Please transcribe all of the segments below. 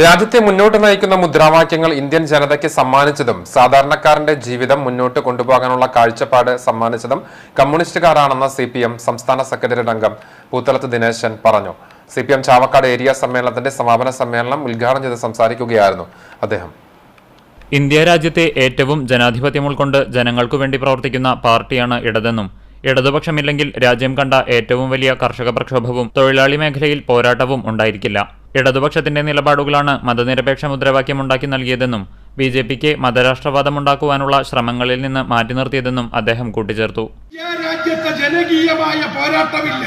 രാജ്യത്തെ മുന്നോട്ട് നയിക്കുന്ന മുദ്രാവാക്യങ്ങൾ ഇന്ത്യൻ ജനതയ്ക്ക് സമ്മാനിച്ചതും സാധാരണക്കാരന്റെ ജീവിതം മുന്നോട്ട് കൊണ്ടുപോകാനുള്ള കാഴ്ചപ്പാട് സമ്മാനിച്ചതും കമ്മ്യൂണിസ്റ്റുകാരാണെന്ന് സിപിഎം സംസ്ഥാന സെക്രട്ടേറിയറ്റ് അംഗം പൂത്തലത്ത് ദിനേശൻ പറഞ്ഞു. സിപിഎം ചാവക്കാട് ഏരിയ സമ്മേളനത്തിന്റെ സമാപന സമ്മേളനം ഉദ്ഘാടനം ചെയ്ത് സംസാരിക്കുകയായിരുന്നു അദ്ദേഹം. ഇന്ത്യ രാജ്യത്തെ ഏറ്റവും ജനാധിപത്യം ഉൾക്കൊണ്ട് ജനങ്ങൾക്കു വേണ്ടി പ്രവർത്തിക്കുന്ന പാർട്ടിയാണ് ഇടതെന്നും ഇടതുപക്ഷമില്ലെങ്കിൽ രാജ്യം കണ്ട ഏറ്റവും വലിയ കർഷക പ്രക്ഷോഭവും തൊഴിലാളി മേഖലയിൽ പോരാട്ടവും ഉണ്ടായിരിക്കില്ല. ഇടതുപക്ഷത്തിന്റെ നിലപാടുകളാണ് മതനിരപേക്ഷ മുദ്രാവാക്യം ഉണ്ടാക്കി നൽകിയതെന്നും ബിജെപിക്ക് മതരാഷ്ട്രവാദമുണ്ടാക്കുവാനുള്ള ശ്രമങ്ങളിൽ നിന്ന് മാറ്റി നിർത്തിയതെന്നും അദ്ദേഹം കൂട്ടിച്ചേർത്തു. രാജ്യത്തെ ജനകീയമായ പോരാട്ടമില്ല,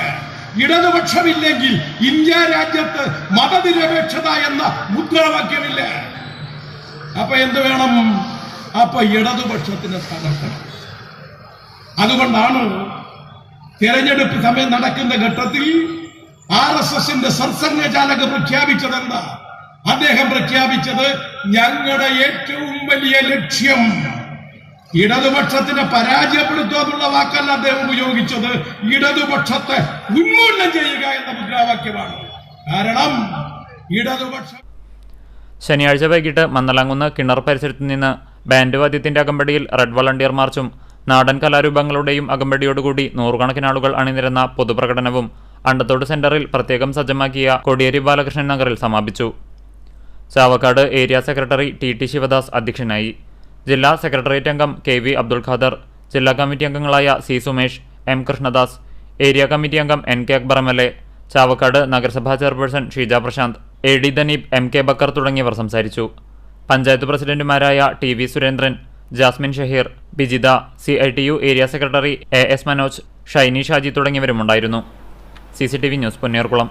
ഇടതുപക്ഷമില്ലെങ്കിൽ ഇന്ത്യ രാജ്യത്ത് മതനിരപേക്ഷത എന്ന മുദ്രാവാക്യമില്ല. അപ്പൊ എന്ത് വേണം? അപ്പൊ ഇടതുപക്ഷത്തിന് സ്ഥാനക്കണം. അതുകൊണ്ടാണ് തെരഞ്ഞെടുപ്പ് സമയം നടക്കുന്ന ഘട്ടത്തിൽ RSSന്റെ സർസംഘചാലക പ്രഖ്യാപിച്ചതെന്താ? അദ്ദേഹം പ്രഖ്യാപിച്ചത് ഞങ്ങളുടെ ഏറ്റവും വലിയ ലക്ഷ്യം ഇടതുപക്ഷത്തിനെ പരാജയപ്പെടുത്തുക എന്നുള്ള വാക്കല്ല അദ്ദേഹം ഉപയോഗിച്ചത്, ഇടതുപക്ഷത്തെ ഉന്മൂലനം ചെയ്യുക എന്ന മുദ്രാവാക്യമാണ്. കാരണം ഇടതുപക്ഷം ശനിയാഴ്ച വൈകിട്ട് മന്നലാങ്കുന്ന് കിണർ പരിസരത്ത് നിന്ന് ബാൻഡ് വാദ്യത്തിന്റെ അകമ്പടിയിൽ റെഡ് വളണ്ടിയർ മാർച്ചും നാടൻ കലാരൂപങ്ങളുടെയും അകമ്പടിയോടുകൂടി നൂറുകണക്കിന് ആളുകൾ അണിനിരന്ന പൊതുപ്രകടനവും അണ്ടത്തോട് സെന്ററിൽ പ്രത്യേകം സജ്ജമാക്കിയ കോടിയേരി ബാലകൃഷ്ണൻ നഗറിൽ സമാപിച്ചു. Chavakkad area secretary T Shivadas അധ്യക്ഷനായി. ജില്ലാ സെക്രട്ടേറിയറ്റ് അംഗം KV അബ്ദുൽ ഖാദർ, ജില്ലാ കമ്മിറ്റി അംഗങ്ങളായ C Sumesh, M Krishnadas, area committee അംഗം NK അക്ബർ MLA, ചാവക്കാട് നഗരസഭാ chairperson Sheeja Prashanth, AD Danib, MK Bakkar തുടങ്ങിയവർ സംസാരിച്ചു. പഞ്ചായത്ത് പ്രസിഡന്റുമാരായ TV സുരേന്ദ്രൻ, Jasmin Shaheer, Bijitha, CITU area secretary AS Manoj, Shiny Shaji തുടങ്ങിയവരുമുണ്ടായിരുന്നു. CCTV news Punnayurkulam.